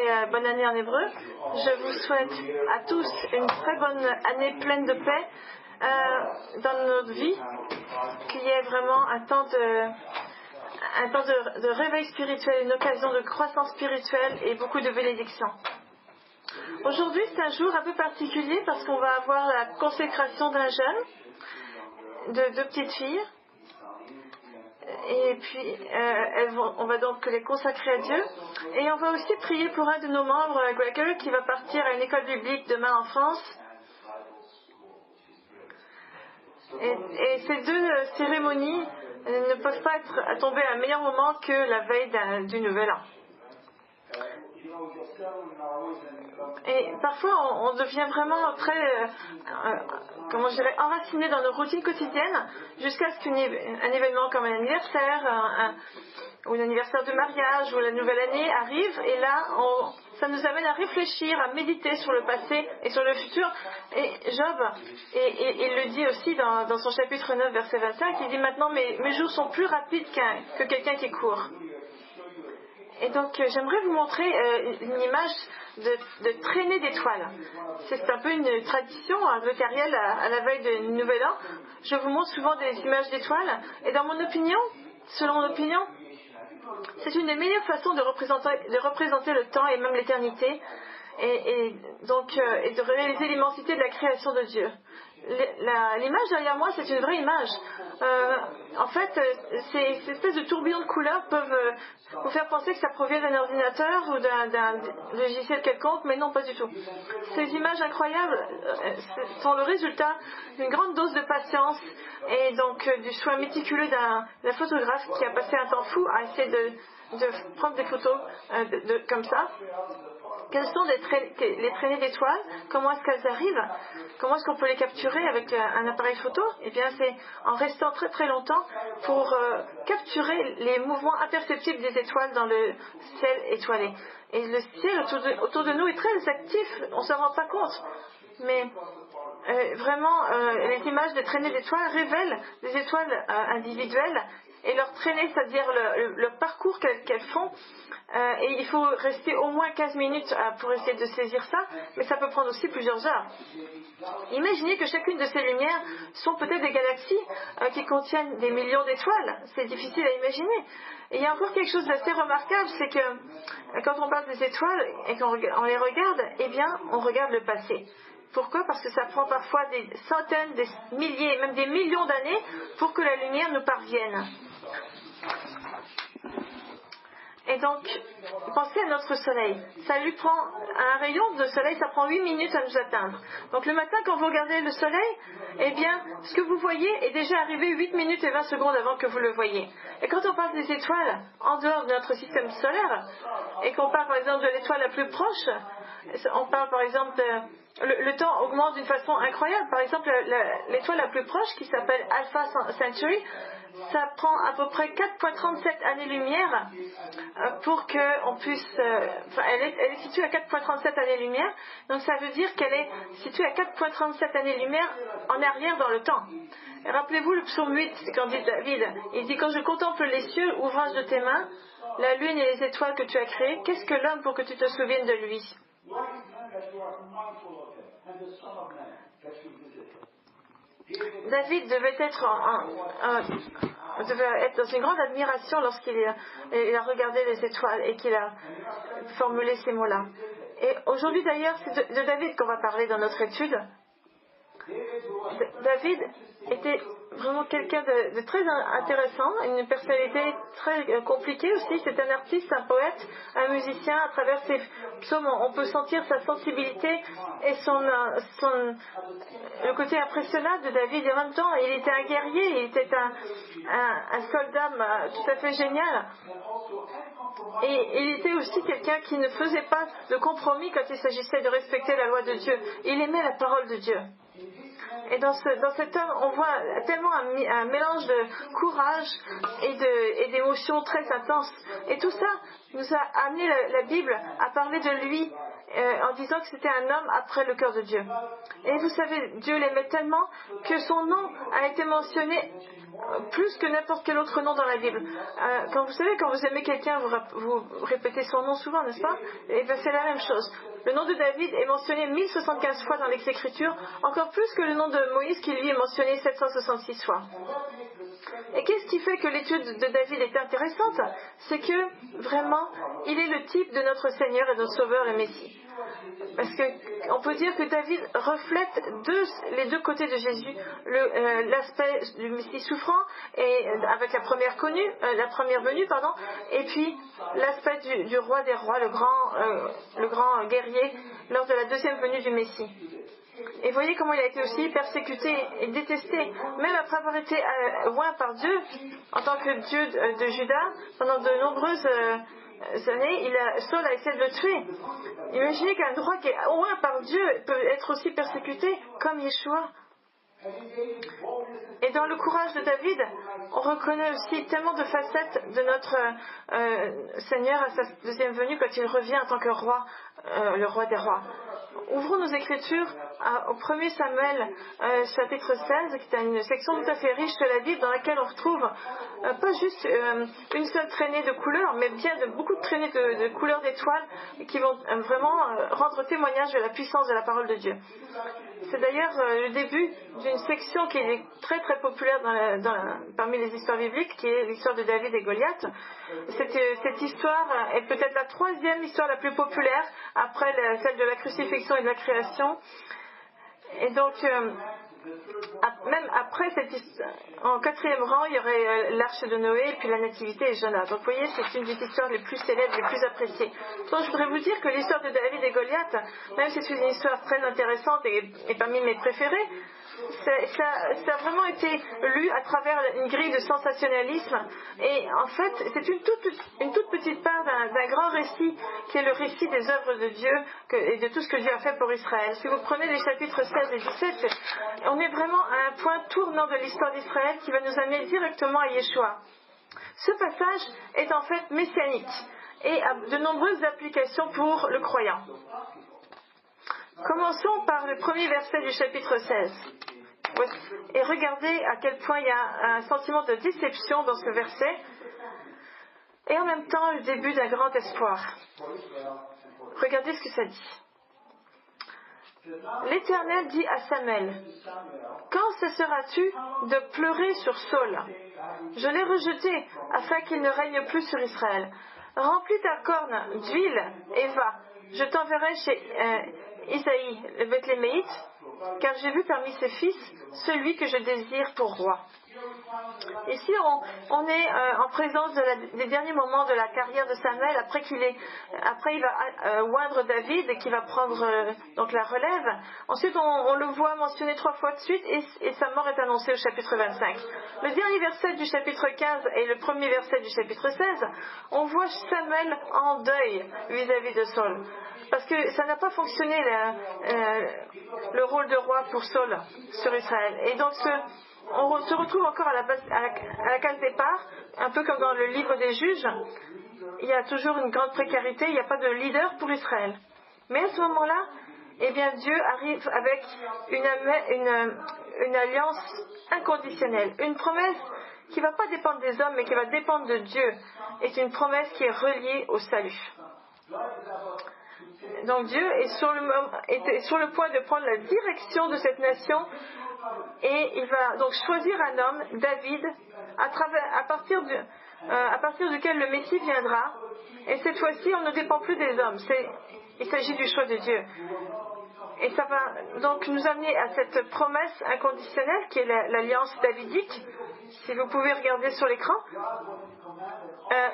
et bonne année en hébreu. Je vous souhaite à tous une très bonne année pleine de paix dans notre vie, qu'il y ait vraiment un temps de réveil spirituel, une occasion de croissance spirituelle et beaucoup de bénédictions. Aujourd'hui, c'est un jour un peu particulier parce qu'on va avoir la consécration d'un jeune, de 2 petites filles. Et puis, on va donc les consacrer à Dieu. Et on va aussi prier pour un de nos membres, Gregory, qui va partir à une école biblique demain en France. Et ces 2 cérémonies ne peuvent pas tomber à un meilleur moment que la veille du Nouvel An. Et parfois, on devient vraiment très, enraciné dans nos routines quotidiennes jusqu'à ce qu'un événement comme un anniversaire, ou l'anniversaire de mariage, ou la nouvelle année arrive, et là, ça nous amène à réfléchir, à méditer sur le passé et sur le futur. Et Job, il le dit aussi dans son chapitre 9, verset 25, il dit maintenant, mes jours sont plus rapides que quelqu'un qui court. Et donc j'aimerais vous montrer une image de traînée d'étoiles. C'est un peu une tradition locarienne à la veille du Nouvel An. Je vous montre souvent des images d'étoiles. Et dans mon opinion, selon l'opinion, c'est une des meilleures façons de représenter le temps et même l'éternité. Et de réaliser l'immensité de la création de Dieu. L'image derrière moi, c'est une vraie image. En fait, ces espèces de tourbillons de couleurs peuvent vous faire penser que ça provient d'un ordinateur ou d'un logiciel quelconque, mais non, pas du tout. Ces images incroyables sont le résultat d'une grande dose de patience et donc du soin méticuleux d'un photographe qui a passé un temps fou à essayer de prendre des photos comme ça. Quelles sont les traînées d'étoiles? Comment est-ce qu'elles arrivent? Comment est-ce qu'on peut les capturer avec un appareil photo? Eh bien, c'est en restant très très longtemps pour capturer les mouvements imperceptibles des étoiles dans le ciel étoilé. Et le ciel autour de nous est très actif, on ne s'en rend pas compte. Mais vraiment, les images des traînées d'étoiles révèlent des étoiles individuelles et leur traînée, c'est-à-dire le parcours qu'elles font. Et il faut rester au moins 15 minutes pour essayer de saisir ça, mais ça peut prendre aussi plusieurs heures. Imaginez que chacune de ces lumières sont peut-être des galaxies qui contiennent des millions d'étoiles. C'est difficile à imaginer. Et il y a encore quelque chose d'assez remarquable, c'est que quand on parle des étoiles et qu'on les regarde, eh bien, on regarde le passé. Pourquoi? Parce que ça prend parfois des centaines, des milliers, même des millions d'années pour que la lumière nous parvienne. Et donc, pensez à notre soleil. Ça lui prend, un rayon de soleil, ça prend 8 minutes à nous atteindre. Donc le matin, quand vous regardez le soleil, eh bien, ce que vous voyez est déjà arrivé 8 minutes et 20 secondes avant que vous le voyez. Et quand on parle des étoiles en dehors de notre système solaire, et qu'on parle par exemple de l'étoile la plus proche, on parle par exemple le temps augmente d'une façon incroyable. Par exemple, l'étoile la plus proche, qui s'appelle Alpha Centauri, ça prend à peu près 4,37 années-lumière pour qu'on puisse... elle est située à 4,37 années-lumière, donc ça veut dire qu'elle est située à 4,37 années-lumière en arrière dans le temps. Et rappelez-vous le psaume 8, quand dit David, il dit « Quand je contemple les cieux, ouvrage de tes mains, la lune et les étoiles que tu as créées, qu'est-ce que l'homme pour que tu te souviennes de lui ?» David devait être dans une grande admiration lorsqu'il a regardé les étoiles et qu'il a formulé ces mots-là. Et aujourd'hui d'ailleurs, c'est de David qu'on va parler dans notre étude. David était vraiment quelqu'un de très intéressant, une personnalité très compliquée aussi. C'est un artiste, un poète, un musicien. À travers ses psaumes, on peut sentir sa sensibilité et le côté impressionnant de David. Et en même temps, il était un guerrier, il était un soldat tout à fait génial. Et il était aussi quelqu'un qui ne faisait pas de compromis quand il s'agissait de respecter la loi de Dieu. Il aimait la parole de Dieu. Et dans cet homme, on voit tellement un mélange de courage et d'émotions très intenses. Et tout ça nous a amené la Bible à parler de lui en disant que c'était un homme après le cœur de Dieu. Et vous savez, Dieu l'aimait tellement que son nom a été mentionné plus que n'importe quel autre nom dans la Bible. Quand vous aimez quelqu'un, vous répétez son nom souvent, n'est-ce pas? Et bien c'est la même chose. Le nom de David est mentionné 1075 fois dans les Écritures, encore plus que le nom de Moïse qui lui est mentionné 766 fois. Et qu'est-ce qui fait que l'étude de David est intéressante? C'est que vraiment, il est le type de notre Seigneur et notre Sauveur et Messie. Parce qu'on peut dire que David reflète les deux côtés de Jésus, l'aspect du Messie souffrant et avec la première venue, et puis l'aspect du roi des rois, le grand guerrier lors de la deuxième venue du Messie. Et voyez comment il a été aussi persécuté et détesté, même après avoir été oint par Dieu, en tant que Dieu de Juda, pendant de nombreuses années, Saul a essayé de le tuer. Imaginez qu'un roi qui est oint par Dieu peut être aussi persécuté comme Yeshua. Et dans le courage de David, on reconnaît aussi tellement de facettes de notre Seigneur à sa deuxième venue quand il revient en tant que roi, le roi des rois. Ouvrons nos Écritures au 1er Samuel chapitre 16, qui est une section tout à fait riche de la Bible dans laquelle on retrouve pas juste une seule traînée de couleurs, mais bien beaucoup de traînées de couleurs d'étoiles qui vont vraiment rendre témoignage de la puissance de la parole de Dieu. C'est d'ailleurs le début d'une section qui est très très populaire parmi les histoires bibliques, qui est l'histoire de David et Goliath. Cette histoire est peut-être la troisième histoire la plus populaire après celle de la crucifixion et de la création. Et donc, même après cette histoire, en quatrième rang, il y aurait l'arche de Noé, et puis la nativité et Jonas. Donc vous voyez, c'est une des histoires les plus célèbres, les plus appréciées. Donc je voudrais vous dire que l'histoire de David et Goliath, même si c'est une histoire très intéressante et parmi mes préférées, ça a vraiment été lu à travers une grille de sensationnalisme, et en fait c'est une toute petite part d'un grand récit qui est le récit des œuvres de Dieu et de tout ce que Dieu a fait pour Israël. Si vous prenez les chapitres 16 et 17, on est vraiment à un point tournant de l'histoire d'Israël qui va nous amener directement à Yeshua. Ce passage est en fait messianique et a de nombreuses applications pour le croyant. Commençons par le premier verset du chapitre 16. Et regardez à quel point il y a un sentiment de déception dans ce verset, et en même temps le début d'un grand espoir. Regardez ce que ça dit. L'Éternel dit à Samuel: quand cesseras-tu de pleurer sur Saul? Je l'ai rejeté afin qu'il ne règne plus sur Israël. Remplis ta corne d'huile et va. Je t'enverrai chez Isaïe le Bethléméite, car j'ai vu parmi ses fils celui que je désire pour roi. Ici, on est en présence des derniers moments de la carrière de Samuel, après il va oindre David et qui va prendre donc la relève. Ensuite, on le voit mentionné 3 fois de suite et sa mort est annoncée au chapitre 25. Le dernier verset du chapitre 15 et le premier verset du chapitre 16, on voit Samuel en deuil vis-à-vis de Saul. Parce que ça n'a pas fonctionné le rôle de roi pour Saul sur Israël. Et donc on se retrouve encore à la case départ, un peu comme dans le livre des juges. Il y a toujours une grande précarité, il n'y a pas de leader pour Israël. Mais à ce moment-là, eh bien Dieu arrive avec une alliance inconditionnelle, une promesse qui ne va pas dépendre des hommes, mais qui va dépendre de Dieu. Et c'est une promesse qui est reliée au salut. Donc Dieu est sur le point de prendre la direction de cette nation, et il va donc choisir un homme, David, à partir duquel le Messie viendra. Et cette fois-ci, on ne dépend plus des hommes. Il s'agit du choix de Dieu. Et ça va donc nous amener à cette promesse inconditionnelle qui est l'alliance davidique, si vous pouvez regarder sur l'écran,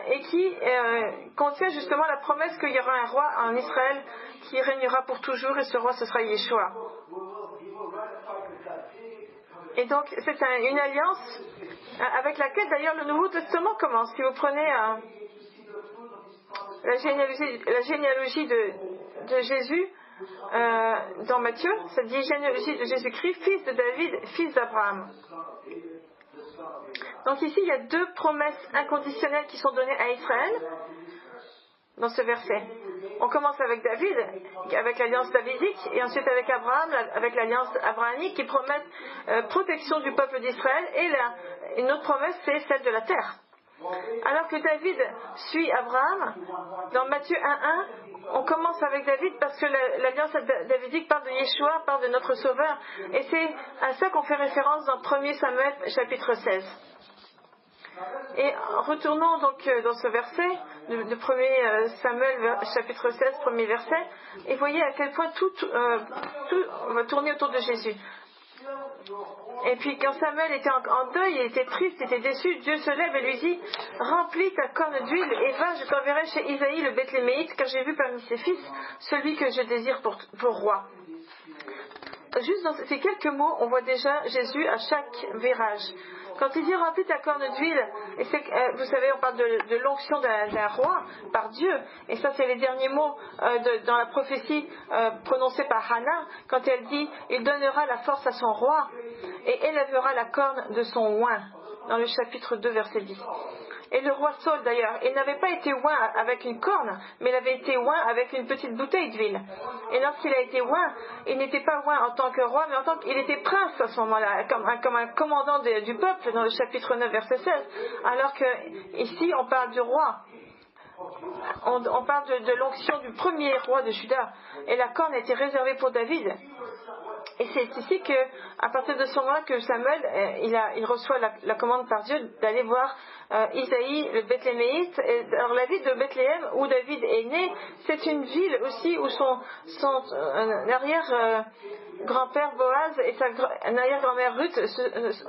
et qui contient justement la promesse qu'il y aura un roi en Israël qui régnera pour toujours, et ce roi ce sera Yeshua. Et donc c'est une alliance avec laquelle d'ailleurs le Nouveau Testament commence. Si vous prenez la généalogie de Jésus dans Matthieu, ça dit généalogie de Jésus-Christ, fils de David, fils d'Abraham. Donc ici il y a 2 promesses inconditionnelles qui sont données à Israël. dans ce verset. On commence avec David, avec l'alliance davidique, et ensuite avec Abraham, avec l'alliance abrahamique, qui promettent protection du peuple d'Israël, et une autre promesse, c'est celle de la terre. Alors que David suit Abraham, dans Matthieu 1.1, on commence avec David parce que l'alliance davidique parle de Yeshua, parle de notre Sauveur, et c'est à ça qu'on fait référence dans 1 Samuel chapitre 16. Et retournons donc dans ce verset, de 1 Samuel chapitre 16, premier verset, et voyez à quel point tout va tourner autour de Jésus. Et puis quand Samuel était en deuil, il était triste, il était déçu, Dieu se lève et lui dit: remplis ta corne d'huile et va, je t'enverrai chez Isaïe le Bethléméite, car j'ai vu parmi ses fils celui que je désire pour roi. Juste dans ces quelques mots, on voit déjà Jésus à chaque virage. Quand il dit remplis ta corne d'huile, et vous savez, on parle de l'onction d'un roi par Dieu, et ça c'est les derniers mots dans la prophétie prononcée par Hannah, quand elle dit il donnera la force à son roi et élèvera la corne de son oint, dans le chapitre 2 verset 10. Et le roi Saul d'ailleurs, il n'avait pas été oint avec une corne, mais il avait été oint avec une petite bouteille d'huile. Et lorsqu'il a été oint, il n'était pas oint en tant que roi, mais en tant qu'il était prince à ce moment-là, comme un commandant du peuple dans le chapitre 9 verset 16. Alors que ici on parle du roi. On parle de l'onction du premier roi de Juda. Et la corne était réservée pour David. Et c'est ici que, à partir de ce moment-là, que Samuel, il reçoit la commande par Dieu d'aller voir Isaïe, le Bethléméite. Alors la ville de Bethléem, où David est né, c'est une ville aussi où son arrière-grand-père Boaz et sa arrière-grand-mère Ruth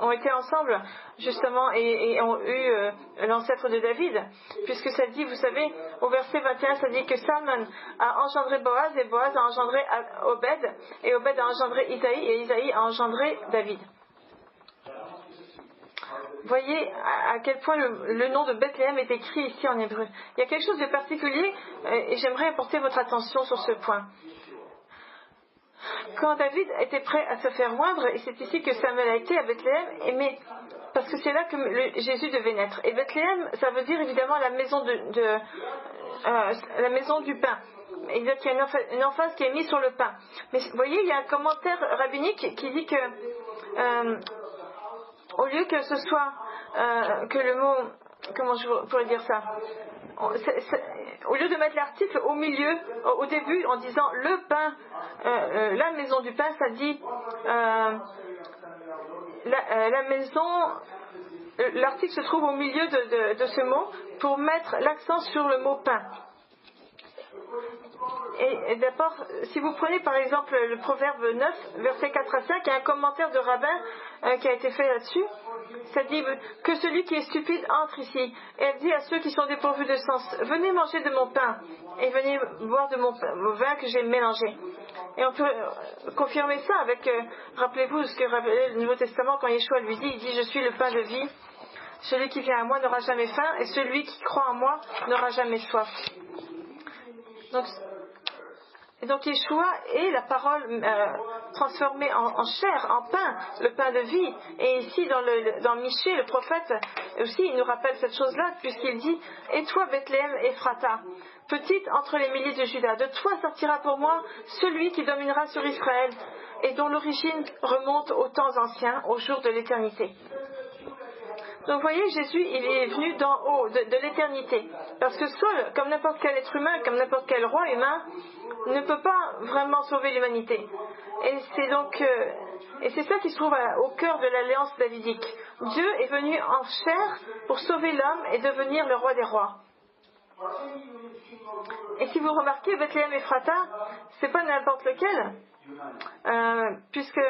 ont été ensemble, justement, et ont eu l'ancêtre de David. Puisque ça dit, vous savez, au verset 21, ça dit que Salmon a engendré Boaz, et Boaz a engendré Obed, et Obed a engendré Isaïe, et Isaïe a engendré David. Voyez à quel point le nom de Bethléem est écrit ici en hébreu. Il y a quelque chose de particulier, et j'aimerais apporter votre attention sur ce point. Quand David était prêt à se faire oindre, et c'est ici que Samuel a été à Bethléem, mais parce que c'est là que Jésus devait naître. Et Bethléem, ça veut dire évidemment la maison la maison du pain. Il y a une emphase qui est mise sur le pain. Mais vous voyez, il y a un commentaire rabbinique qui dit que au lieu que ce soit que le mot, comment je pourrais dire ça, au lieu de mettre l'article au milieu, au début, en disant le pain, la maison du pain, ça dit la maison. L'article se trouve au milieu de ce mot pour mettre l'accent sur le mot pain. Et d'abord, si vous prenez par exemple le proverbe 9, versets 4 à 5, il y a un commentaire de rabbin qui a été fait là-dessus. Ça dit que celui qui est stupide entre ici. Et elle dit à ceux qui sont dépourvus de sens: venez manger de mon pain et venez boire de mon vin que j'ai mélangé. Et on peut confirmer ça avec, rappelez-vous ce que rappelait le Nouveau Testament quand Yeshua lui dit, il dit: je suis le pain de vie. Celui qui vient à moi n'aura jamais faim, et celui qui croit en moi n'aura jamais soif. Donc Yeshua est la parole transformée en chair, en pain, le pain de vie. Et ici dans Michée, le prophète aussi, il nous rappelle cette chose-là, puisqu'il dit: et toi Bethléem Ephrata, petite entre les milliers de Juda, de toi sortira pour moi celui qui dominera sur Israël, et dont l'origine remonte aux temps anciens, aux jours de l'éternité. Donc vous voyez, Jésus, il est venu d'en haut, de l'éternité. Parce que Saul, comme n'importe quel être humain, comme n'importe quel roi humain, ne peut pas vraiment sauver l'humanité. Et c'est ça qui se trouve au cœur de l'alliance davidique. Dieu est venu en chair pour sauver l'homme et devenir le roi des rois. Et si vous remarquez, Bethléem Ephrata, c'est pas n'importe lequel. Puisque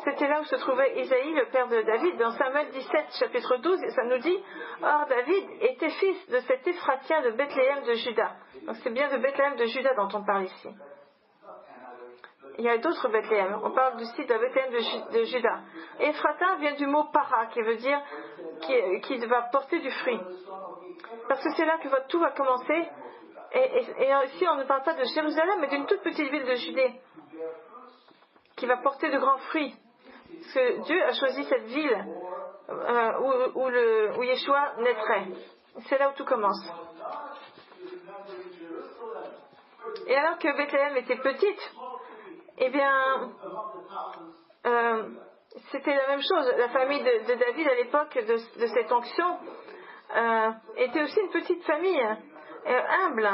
c'était là où se trouvait Isaïe, le père de David. Dans Samuel 17, chapitre 12, ça nous dit: or David était fils de cet Éphratien de Bethléem de Juda. Donc c'est bien de Bethléem de Juda dont on parle ici. Il y a d'autres Bethléem. On parle du site de Bethléem de Juda. Ephrata vient du mot para, qui veut dire qui va porter du fruit. Parce que c'est là que tout va commencer. Et ici on ne parle pas de Jérusalem, mais d'une toute petite ville de Judée, qui va porter de grands fruits. Parce que Dieu a choisi cette ville où Yeshua naîtrait. C'est là où tout commence. Et alors que Bethléem était petite, eh bien, c'était la même chose. La famille de David à l'époque de cette onction était aussi une petite famille, humble,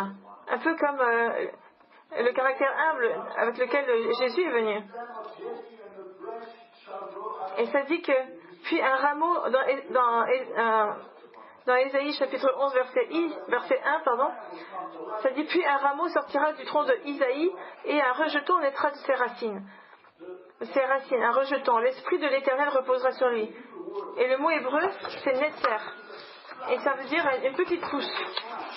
un peu comme le caractère humble avec lequel Jésus est venu. Et ça dit que, puis un rameau, dans Ésaïe chapitre 11 verset 1, ça dit, puis un rameau sortira du tronc de Isaïe et un rejeton naîtra de ses racines. Un rejeton. L'esprit de l'Éternel reposera sur lui. Et le mot hébreu, c'est netzer. Et ça veut dire une petite pousse,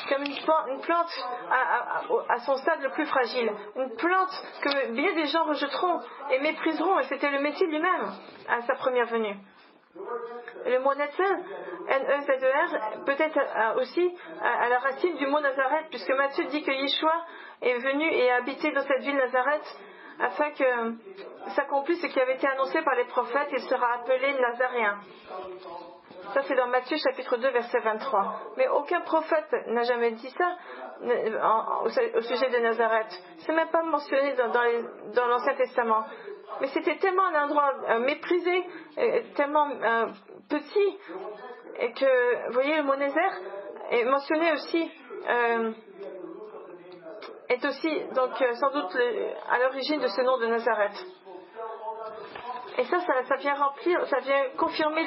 comme une plante à son stade le plus fragile. Une plante que bien des gens rejetteront et mépriseront. Et c'était le Messie lui-même à sa première venue. Le mot netzer, N-E-Z-E-R, peut-être aussi à la racine du mot Nazareth, puisque Matthieu dit que Yeshua est venu et a habité dans cette ville Nazareth afin que s'accomplisse ce qui avait été annoncé par les prophètes, il sera appelé Nazaréen. Ça, c'est dans Matthieu chapitre 2, verset 23. Mais aucun prophète n'a jamais dit ça au sujet de Nazareth. C'est même pas mentionné dans l'Ancien Testament. Mais c'était tellement un endroit méprisé, tellement petit, et que, vous voyez, le mot Nézer est mentionné aussi, est aussi, donc, sans doute à l'origine de ce nom de Nazareth. Et ça vient remplir, ça vient confirmer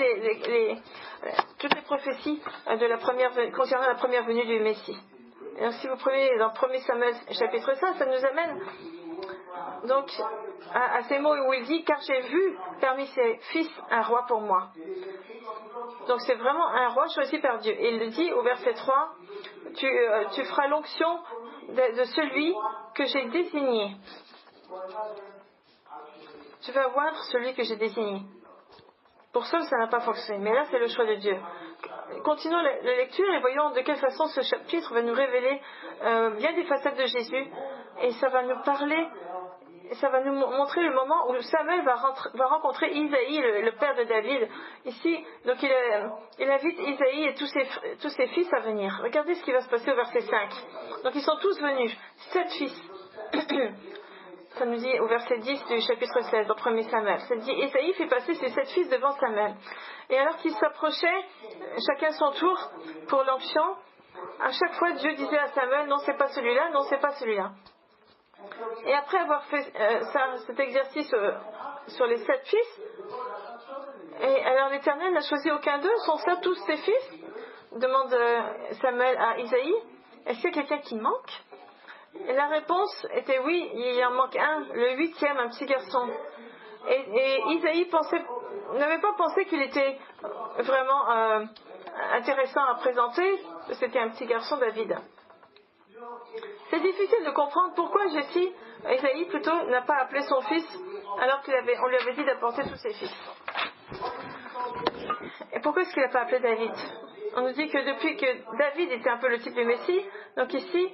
toutes les prophéties concernant la première venue du Messie. Et donc, si vous prenez dans 1 Samuel chapitre 5, ça nous amène donc à ces mots où il dit « Car j'ai vu parmi ses fils un roi pour moi ». Donc c'est vraiment un roi choisi par Dieu. Et il le dit au verset 3 « Tu feras l'onction de celui que j'ai désigné ». Tu vas voir celui que j'ai désigné. Pour Saul, ça n'a pas fonctionné, mais là, c'est le choix de Dieu. Continuons la lecture et voyons de quelle façon ce chapitre va nous révéler bien des facettes de Jésus. Et ça va nous parler, ça va nous montrer le moment où Samuel va rencontrer Isaïe, le père de David. Ici, donc il invite Isaïe et tous ses fils à venir. Regardez ce qui va se passer au verset 5. Donc ils sont tous venus, 7 fils. Ça nous dit au verset 10 du chapitre 16, dans 1 Samuel. Ça dit, Isaïe fait passer ses 7 fils devant Samuel. Et alors qu'ils s'approchaient, chacun son tour, pour l'onction, à chaque fois Dieu disait à Samuel, non c'est pas celui-là, non c'est pas celui-là. Et après avoir fait cet exercice sur les 7 fils, et alors l'Éternel n'a choisi aucun d'eux, sont ça tous ses fils? Demande Samuel à Isaïe. Est-ce qu'il y a quelqu'un qui manque? Et la réponse était oui, il en manque un, le 8e, un petit garçon. Et Isaïe n'avait pas pensé qu'il était vraiment intéressant à présenter, c'était un petit garçon David. C'est difficile de comprendre pourquoi Isaïe plutôt n'a pas appelé son fils alors qu'on lui avait dit d'apporter tous ses fils. Et pourquoi est-ce qu'il n'a pas appelé David? On nous dit que depuis que David était un peu le type du Messie, donc ici,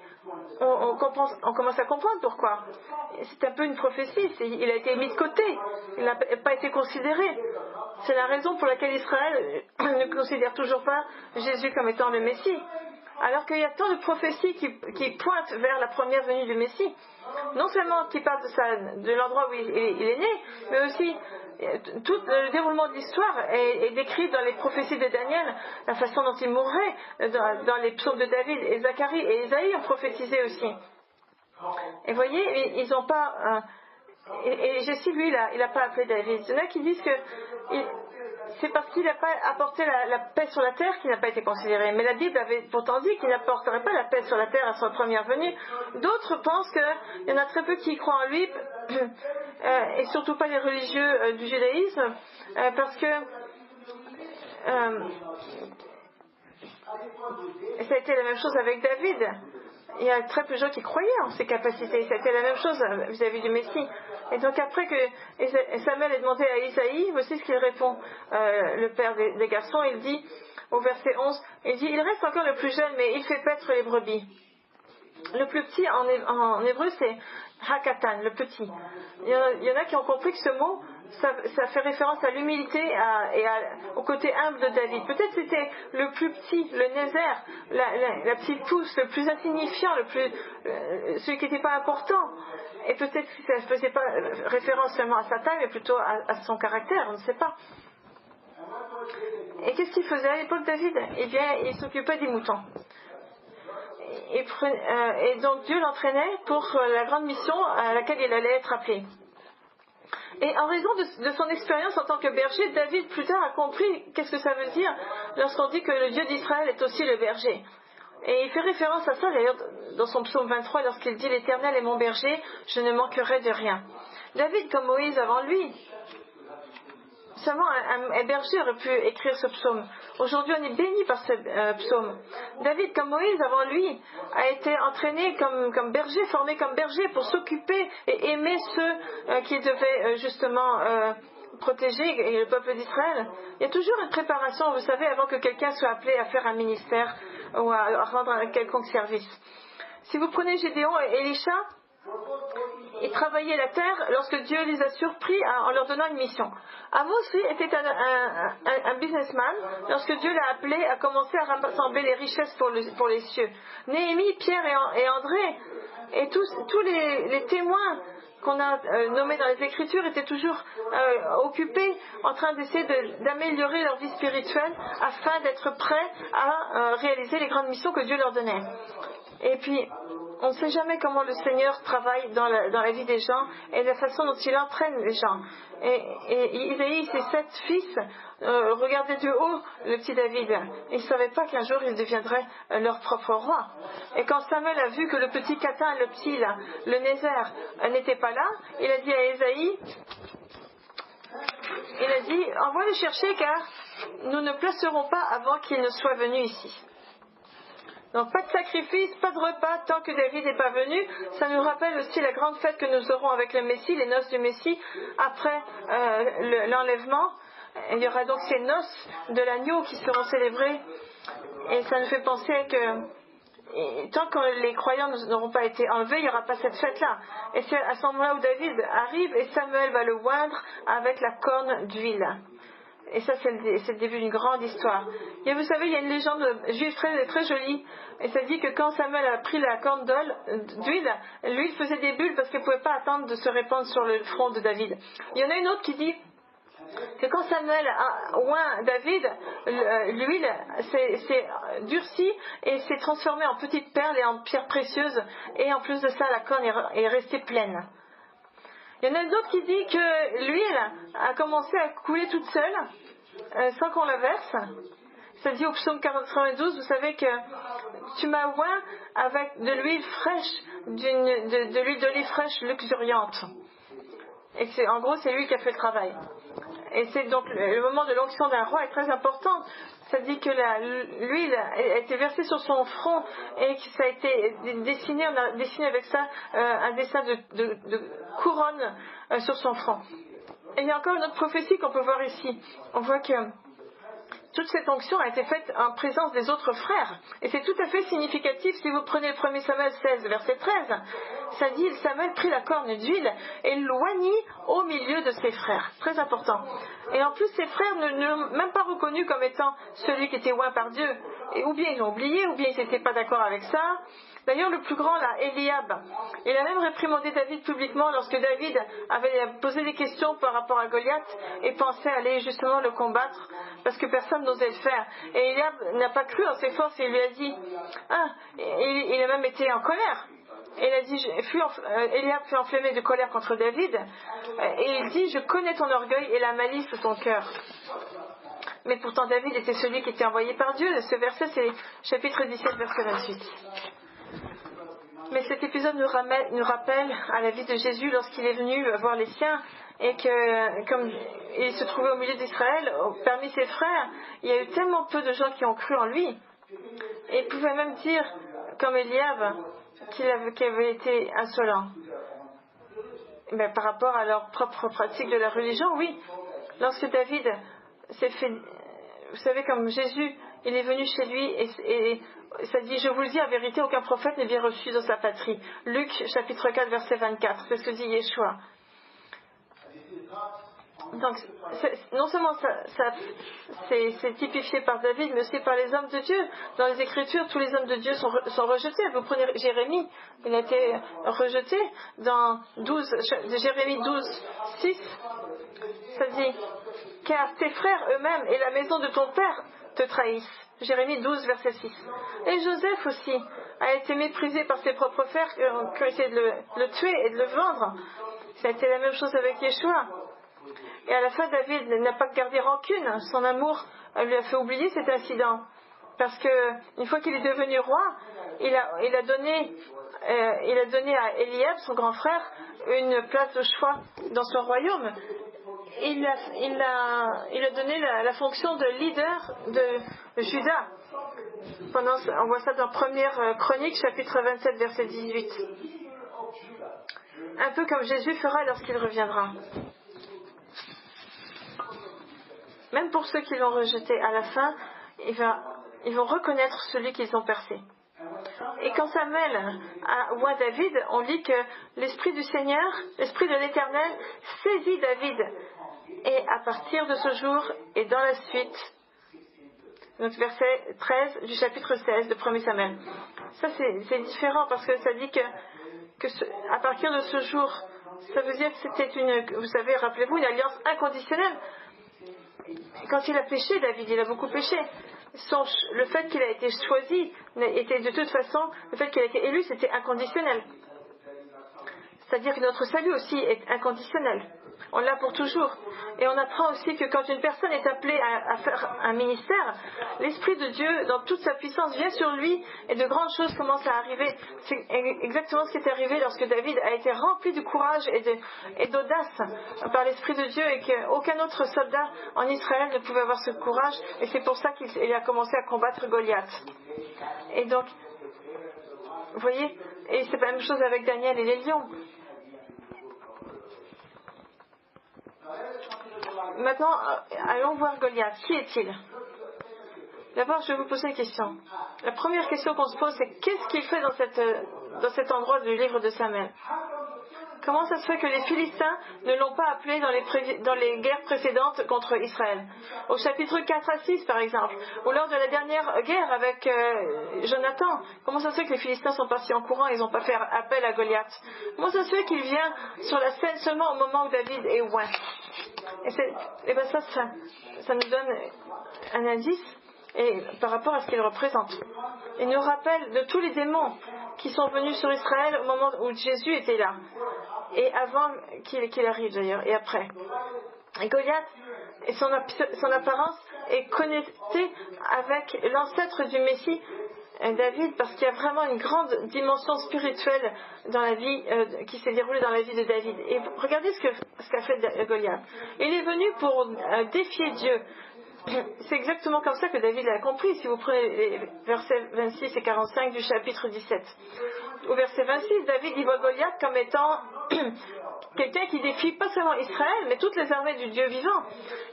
on commence à comprendre pourquoi. C'est un peu une prophétie, il a été mis de côté, il n'a pas été considéré. C'est la raison pour laquelle Israël ne considère toujours pas Jésus comme étant le Messie. Alors qu'il y a tant de prophéties qui pointent vers la première venue du Messie. Non seulement qui parlent de l'endroit où il est né, mais aussi tout le déroulement de l'histoire est décrit dans les prophéties de Daniel, la façon dont il mourrait, dans les psaumes de David, et Zacharie et Isaïe ont prophétisé aussi. Et voyez, ils n'ont pas... et Jessie, lui, il n'a pas appelé David. Il y en a qui disent que c'est parce qu'il n'a pas apporté la paix sur la terre qu'il n'a pas été considéré. Mais la Bible avait pourtant dit qu'il n'apporterait pas la paix sur la terre à sa première venue. D'autres pensent qu'il y en a très peu qui croient en lui, et surtout pas les religieux du judaïsme, parce que ça a été la même chose avec David. Il y a très peu de gens qui croyaient en ses capacités. Ça a été la même chose vis-à-vis du Messie. Et donc après que Samuel ait demandé à Isaïe, voici ce qu'il répond, le père des garçons. Il dit, au verset 11, il dit, il reste encore le plus jeune, mais il fait paître les brebis. Le plus petit en hébreu, c'est Hakatan, le petit. Il y en a qui ont compris que ce mot ça fait référence à l'humilité et au côté humble de David. Peut-être c'était le plus petit, le Nézer, la petite pousse, le plus insignifiant, celui qui n'était pas important. Et peut-être que ça ne faisait pas référence seulement à sa taille, mais plutôt à son caractère, on ne sait pas. Et qu'est-ce qu'il faisait à l'époque, David? Eh bien, il s'occupait des moutons. Et donc Dieu l'entraînait pour la grande mission à laquelle il allait être appelé. Et en raison de son expérience en tant que berger, David plus tard a compris qu'est-ce que ça veut dire lorsqu'on dit que le Dieu d'Israël est aussi le berger. Et il fait référence à ça d'ailleurs dans son psaume 23 lorsqu'il dit « L'Éternel est mon berger, je ne manquerai de rien ». David, comme Moïse avant lui, seulement un berger aurait pu écrire ce psaume. Aujourd'hui, on est béni par ce psaume. David, comme Moïse avant lui, a été entraîné comme berger, formé comme berger pour s'occuper et aimer ceux qui devaient justement protéger le peuple d'Israël. Il y a toujours une préparation, vous savez, avant que quelqu'un soit appelé à faire un ministère ou à rendre un quelconque service. Si vous prenez Gédéon et Élisha, ils travaillaient la terre lorsque Dieu les a surpris en leur donnant une mission. Amos, lui, était un businessman lorsque Dieu l'a appelé à commencer à rassembler les richesses pour les cieux. Néhémie, Pierre et André et tous les témoins qu'on a nommés dans les Écritures étaient toujours occupés en train d'essayer d'améliorer leur vie spirituelle afin d'être prêts à réaliser les grandes missions que Dieu leur donnait. Et puis, on ne sait jamais comment le Seigneur travaille dans la vie des gens et la façon dont il entraîne les gens. Et Isaïe, ses 7 fils, regardaient de haut le petit David. Ils ne savaient pas qu'un jour il deviendrait leur propre roi. Et quand Samuel a vu que le petit Catin, le petit là, le Nézer, n'était pas là, il a dit à Isaïe, envoie le chercher car nous ne placerons pas avant qu'il ne soit venu ici. Donc pas de sacrifice, pas de repas tant que David n'est pas venu. Ça nous rappelle aussi la grande fête que nous aurons avec le Messie, les noces du Messie, après l'enlèvement. Il y aura donc ces noces de l'agneau qui seront célébrées. Et ça nous fait penser que tant que les croyants n'auront pas été enlevés, il n'y aura pas cette fête-là. Et c'est à ce moment-là où David arrive et Samuel va le oindre avec la corne d'huile. Et ça, c'est le début d'une grande histoire. Et vous savez, il y a une légende juive très, très jolie. Et ça dit que quand Samuel a pris la corne d'huile, l'huile faisait des bulles parce qu'elle ne pouvait pas attendre de se répandre sur le front de David. Il y en a une autre qui dit que quand Samuel a oint David, l'huile s'est durcie et s'est transformée en petites perles et en pierres précieuses. Et en plus de ça, la corne est restée pleine. Il y en a d'autres qui dit que l'huile a commencé à couler toute seule, sans qu'on la verse. Ça dit au psaume 92, vous savez que tu m'as oint avec de l'huile fraîche, de l'huile d'olive fraîche luxuriante. Et en gros, c'est lui qui a fait le travail. Et c'est donc le moment de l'onction d'un roi est très important. Ça dit que l'huile a été versée sur son front et que ça a été dessiné, on a dessiné avec ça un dessin de couronne sur son front. Et il y a encore une autre prophétie qu'on peut voir ici. On voit que toute cette onction a été faite en présence des autres frères. Et c'est tout à fait significatif si vous prenez le 1 Samuel 16, verset 13. Ça dit, Samuel prit la corne d'huile et l'oignit au milieu de ses frères. Très important. Et en plus, ses frères ne l'ont même pas reconnu comme étant celui qui était oint par Dieu. Et ou bien ils l'ont oublié, ou bien ils n'étaient pas d'accord avec ça. D'ailleurs, le plus grand, là, Eliab, il a même réprimandé David publiquement lorsque David avait posé des questions par rapport à Goliath et pensait aller justement le combattre parce que personne n'osait le faire. Et Eliab n'a pas cru en ses forces et il lui a dit, il a même été en colère. Et il a dit, Eliab fut enflammé de colère contre David et il dit, je connais ton orgueil et la malice de ton cœur. Mais pourtant David était celui qui était envoyé par Dieu. Ce verset, c'est chapitre 17, verset 28. Mais cet épisode nous rappelle à la vie de Jésus lorsqu'il est venu voir les siens et que, comme il se trouvait au milieu d'Israël, parmi ses frères, il y a eu tellement peu de gens qui ont cru en lui. Et il pouvait même dire, comme Eliab, qu'il avait été insolent. Mais par rapport à leur propre pratique de la religion, oui. Lorsque David s'est fait, vous savez, comme Jésus, il est venu chez lui et ça dit, je vous le dis en vérité, aucun prophète n'est bien reçu dans sa patrie. Luc chapitre 4 verset 24, c'est ce que dit Yeshua. Donc, non seulement c'est typifié par David, mais aussi par les hommes de Dieu. Dans les Écritures, tous les hommes de Dieu sont rejetés. Vous prenez Jérémie, il a été rejeté dans Jérémie 12, 6. Ça dit, car tes frères eux-mêmes et la maison de ton père te trahissent. Jérémie 12, verset 6. Et Joseph aussi a été méprisé par ses propres frères qui ont essayé de le tuer et de le vendre. Ça a été la même chose avec Yeshua. Et à la fin, David n'a pas gardé rancune. Son amour lui a fait oublier cet incident. Parce que une fois qu'il est devenu roi, il a donné à Eliab, son grand frère, une place de choix dans son royaume. Il a donné la fonction de leader de Juda. On voit ça dans Première Chronique, chapitre 27, verset 18. Un peu comme Jésus fera lorsqu'il reviendra. Même pour ceux qui l'ont rejeté, à la fin, ils vont reconnaître celui qu'ils ont percé. Et quand Samuel voit David, on lit que l'Esprit du Seigneur, l'Esprit de l'Éternel, saisit David. Et à partir de ce jour et dans la suite, notre verset 13 du chapitre 16 de 1 Samuel. Ça c'est différent parce que ça dit que à partir de ce jour, ça veut dire que c'était vous savez, rappelez-vous, une alliance inconditionnelle. Quand il a péché, David, il a beaucoup péché. Le fait qu'il a été choisi était de toute façon, le fait qu'il a été élu, c'était inconditionnel. C'est-à-dire que notre salut aussi est inconditionnel. On l'a pour toujours. Et on apprend aussi que quand une personne est appelée à faire un ministère, l'Esprit de Dieu, dans toute sa puissance, vient sur lui et de grandes choses commencent à arriver. C'est exactement ce qui est arrivé lorsque David a été rempli de courage et d'audace par l'Esprit de Dieu et qu'aucun autre soldat en Israël ne pouvait avoir ce courage. Et c'est pour ça qu'il a commencé à combattre Goliath. Et donc, vous voyez, et c'est la même chose avec Daniel et les lions. Maintenant, allons voir Goliath. Qui est-il? D'abord, je vais vous poser une question. La première question qu'on se pose, c'est qu'est-ce qu'il fait dans cet endroit du livre de Samuel? Comment ça se fait que les Philistins ne l'ont pas appelé dans les guerres précédentes contre Israël? Au chapitre 4 à 6, par exemple, ou lors de la dernière guerre avec Jonathan, comment ça se fait que les Philistins sont partis en courant et ils n'ont pas fait appel à Goliath? Comment ça se fait qu'il vient sur la scène seulement au moment où David est oint? Et bien ça nous donne un indice par rapport à ce qu'il représente. Il nous rappelle de tous les démons qui sont venus sur Israël au moment où Jésus était là. Et avant qu'il arrive d'ailleurs, et après. Et Goliath, et son apparence est connectée avec l'ancêtre du Messie, David, parce qu'il y a vraiment une grande dimension spirituelle dans la vie qui s'est déroulée dans la vie de David. Et regardez ce qu'a fait Goliath. Il est venu pour défier Dieu. C'est exactement comme ça que David l'a compris, si vous prenez les versets 26 et 45 du chapitre 17. Au verset 26, David y voit Goliath comme étant quelqu'un qui défie pas seulement Israël, mais toutes les armées du Dieu vivant.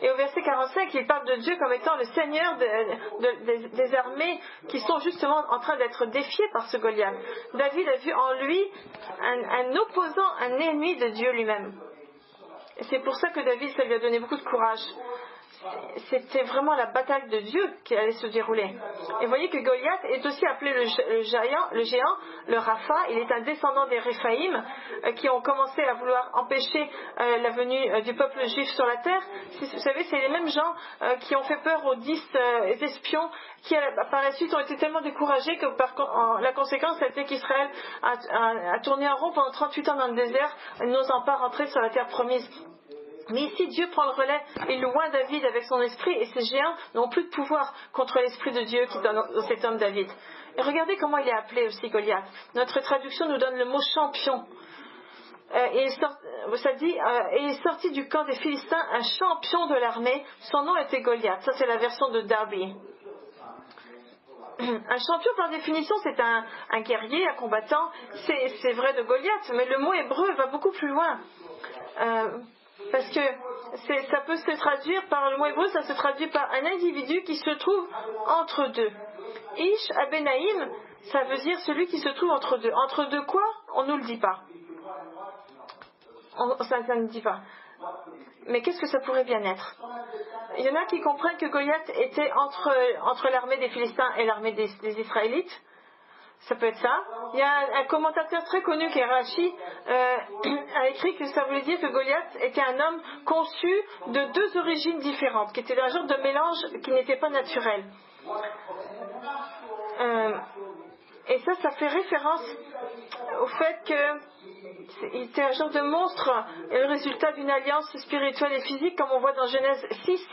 Et au verset 45, il parle de Dieu comme étant le Seigneur des armées qui sont justement en train d'être défiées par ce Goliath. David a vu en lui un opposant, un ennemi de Dieu lui-même. Et c'est pour ça que David, ça lui a donné beaucoup de courage. C'était vraiment la bataille de Dieu qui allait se dérouler. Et vous voyez que Goliath est aussi appelé le géant, le Rapha. Il est un descendant des Réphaïm qui ont commencé à vouloir empêcher la venue du peuple juif sur la terre. Vous savez, c'est les mêmes gens qui ont fait peur aux 10 espions qui par la suite ont été tellement découragés que la conséquence a été qu'Israël a tourné en rond pendant 38 ans dans le désert, n'osant pas rentrer sur la terre promise. Mais ici, Dieu prend le relais et loin David avec son esprit, et ces géants n'ont plus de pouvoir contre l'esprit de Dieu qui est dans cet homme David. Et regardez comment il est appelé aussi Goliath. Notre traduction nous donne le mot champion. Ça dit, et il est sorti du camp des Philistins un champion de l'armée. Son nom était Goliath. Ça, c'est la version de Darby. Un champion, par définition, c'est un guerrier, un combattant. C'est vrai de Goliath, mais le mot hébreu va beaucoup plus loin. Parce que ça peut se traduire par le mot hébreu, ça se traduit par un individu qui se trouve entre deux. Ish Abenaïm, ça veut dire celui qui se trouve entre deux. Entre deux quoi? On ne nous le dit pas. Ça ne dit pas. Mais qu'est-ce que ça pourrait bien être? Il y en a qui comprennent que Goliath était entre l'armée des Philistins et l'armée des Israélites. Ça peut être ça. Il y a un commentateur très connu qui est Rashi a écrit que ça voulait dire que Goliath était un homme conçu de deux origines différentes, qui était un genre de mélange qui n'était pas naturel. Et ça fait référence au fait qu'il était un genre de monstre et le résultat d'une alliance spirituelle et physique, comme on voit dans Genèse 6.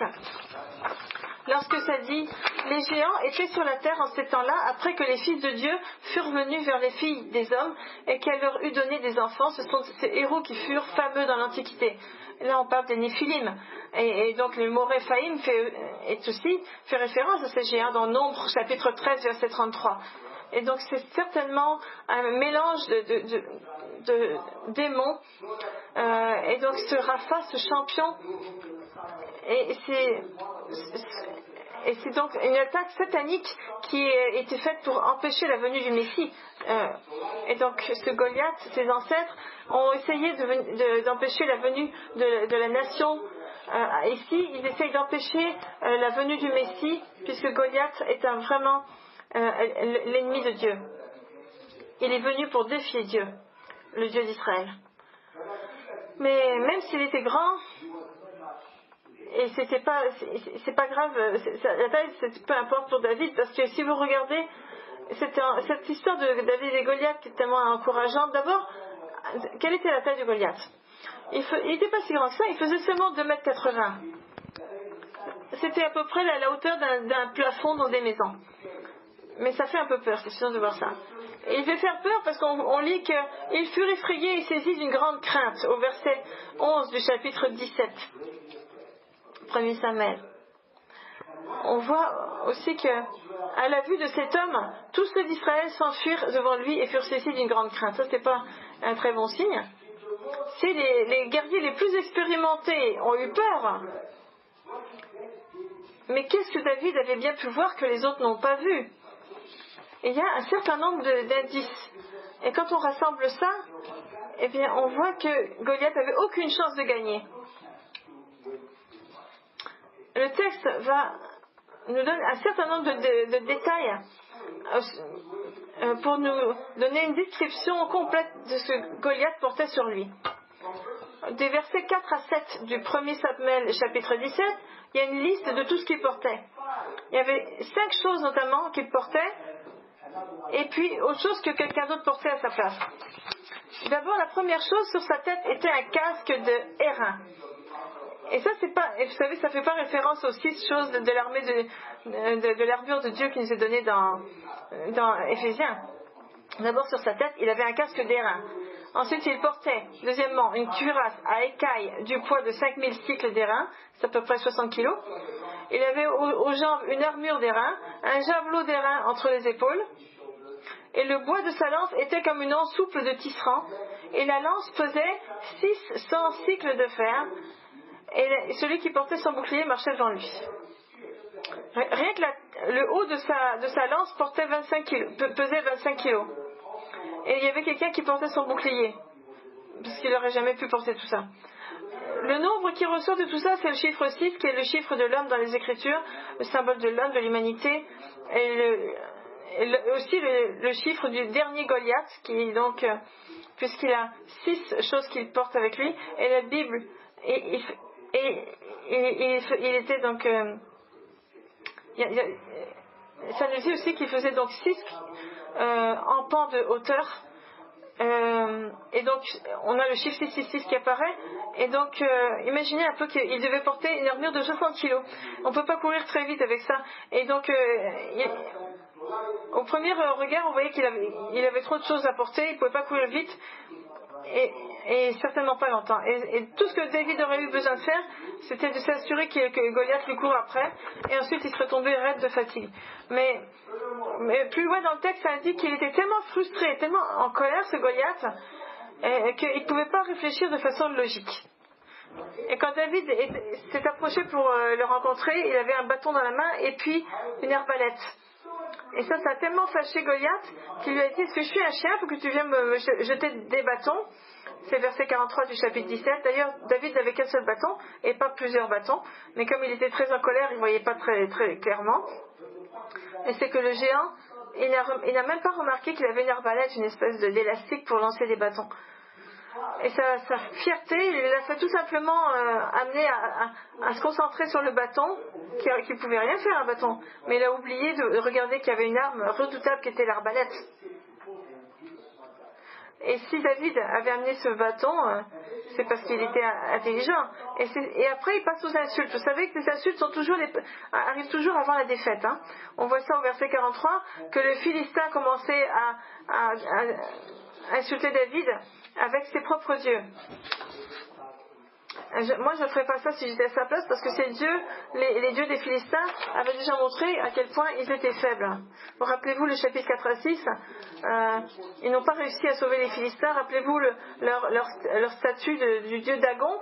Lorsque ça dit « Les géants étaient sur la terre en ces temps-là, après que les fils de Dieu furent venus vers les filles des hommes et qu'elle leur eut donné des enfants. » Ce sont ces héros qui furent fameux dans l'Antiquité. Là, on parle des Néphilim. Et donc, le mot Réphaïm fait référence à ces géants dans Nombre, chapitre 13, verset 33. Et donc, c'est certainement un mélange de démons. Et donc, ce Rapha, ce champion, et c'est donc une attaque satanique qui était faite pour empêcher la venue du Messie. Et donc ce Goliath, ses ancêtres, ont essayé d'empêcher la venue de la nation. Ici, ils essayent d'empêcher la venue du Messie, puisque Goliath est vraiment l'ennemi de Dieu. Il est venu pour défier Dieu, le Dieu d'Israël. Mais même s'il était grand, et c'est pas grave, la taille, peu importe pour David, parce que si vous regardez cette histoire de David et Goliath qui est tellement encourageante. D'abord, quelle était la taille de Goliath? Il n'était pas si grand que ça, il faisait seulement 2,80 m. C'était à peu près la hauteur d'un plafond dans des maisons. Mais ça fait un peu peur, c'est sûr de voir ça. Et il fait faire peur parce qu'on lit qu'il fut effrayé et saisi d'une grande crainte au verset 11 du chapitre 17. 1 Samuel. On voit aussi que, à la vue de cet homme, tous ceux d'Israël s'enfuirent devant lui et furent saisis d'une grande crainte. Ça, c'est pas un très bon signe. Si les guerriers les plus expérimentés ont eu peur, mais qu'est-ce que David avait bien pu voir que les autres n'ont pas vu? Et il y a un certain nombre d'indices. Et quand on rassemble ça, eh bien, on voit que Goliath n'avait aucune chance de gagner. Le texte nous donne un certain nombre de détails pour nous donner une description complète de ce que Goliath portait sur lui. Des versets 4 à 7 du 1 Samuel chapitre 17, il y a une liste de tout ce qu'il portait. Il y avait 5 choses notamment qu'il portait, et puis autre chose que quelqu'un d'autre portait à sa place. D'abord, la première chose sur sa tête était un casque de airain. Et ça, c'est pas, vous savez, ça fait pas référence aux 6 choses de l'armée de l'armure de Dieu qui nous est donnée dans Éphésiens. D'abord, sur sa tête, il avait un casque d'airain. Ensuite, il portait, deuxièmement, une cuirasse à écailles du poids de 5000 cycles d'airain, c'est à peu près 60 kilos. Il avait aux jambes une armure d'airain, un javelot d'airain entre les épaules. Et le bois de sa lance était comme une anse souple de tisserand. Et la lance pesait 600 cycles de fer. Et celui qui portait son bouclier marchait devant lui. Rien que le haut de sa lance pesait 25 kilos. Et il y avait quelqu'un qui portait son bouclier, parce qu'il n'aurait jamais pu porter tout ça. Le nombre qui ressort de tout ça, c'est le chiffre 6, qui est le chiffre de l'homme dans les Écritures, le symbole de l'homme, de l'humanité, et aussi le chiffre du dernier Goliath, qui est donc, puisqu'il a 6 choses qu'il porte avec lui, et la Bible, il était donc, ça nous dit aussi qu'il faisait donc 6 en pans de hauteur. Et donc on a le chiffre 666 qui apparaît, et donc imaginez un peu qu'il devait porter une armure de 60 kg. On ne peut pas courir très vite avec ça, et donc au premier regard on voyait qu'il avait trop de choses à porter, il ne pouvait pas courir vite et certainement pas longtemps, et tout ce que David aurait eu besoin de faire, c'était de s'assurer que Goliath lui court après, et ensuite il serait tombé raide de fatigue. Mais plus loin dans le texte, ça indique qu'il était tellement frustré, tellement en colère, ce Goliath, qu'il ne pouvait pas réfléchir de façon logique. Et quand David s'est approché pour le rencontrer, il avait un bâton dans la main et puis une arbalète. Et ça a tellement fâché Goliath qu'il lui a dit: est-ce que je suis un chien pour que tu viennes me jeter des bâtons? C'est verset 43 du chapitre 17. D'ailleurs, David n'avait qu'un seul bâton et pas plusieurs bâtons. Mais comme il était très en colère, il ne voyait pas très, très clairement. Et c'est que le géant, il n'a même pas remarqué qu'il avait une arbalète, une espèce d'élastique pour lancer des bâtons. Et sa fierté, il l'a fait tout simplement amener à se concentrer sur le bâton, qui ne pouvait rien faire un bâton. Mais il a oublié de regarder qu'il y avait une arme redoutable qui était l'arbalète. Et si David avait amené ce bâton, c'est parce qu'il était intelligent. Et après, il passe aux insultes. Vous savez que les insultes arrivent toujours avant la défaite. Hein. On voit ça au verset 43, que le Philistin commençait à insulter David avec ses propres dieux. Moi, je ne ferais pas ça si j'étais à sa place, parce que ces dieux, les dieux des Philistins, avaient déjà montré à quel point ils étaient faibles. Bon, rappelez-vous le chapitre 4 à 6, ils n'ont pas réussi à sauver les Philistins. Rappelez-vous leur statue du dieu Dagon,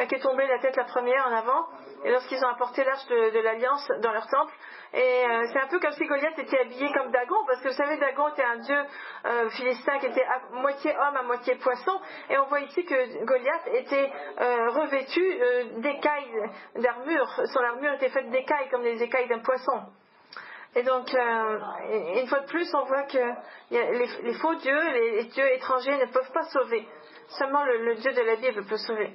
qui est tombé la tête la première en avant, et lorsqu'ils ont apporté l'arche de l'Alliance dans leur temple. Et c'est un peu comme si Goliath était habillé comme Dagon, parce que vous savez, Dagon était un dieu philistin qui était à moitié homme, à moitié poisson, et on voit ici que Goliath était revêtu d'écailles d'armure. Son armure était faite d'écailles, comme les écailles d'un poisson. Et donc, une fois de plus, on voit que les faux dieux, les dieux étrangers ne peuvent pas sauver. Seulement le Dieu de la Bible peut sauver.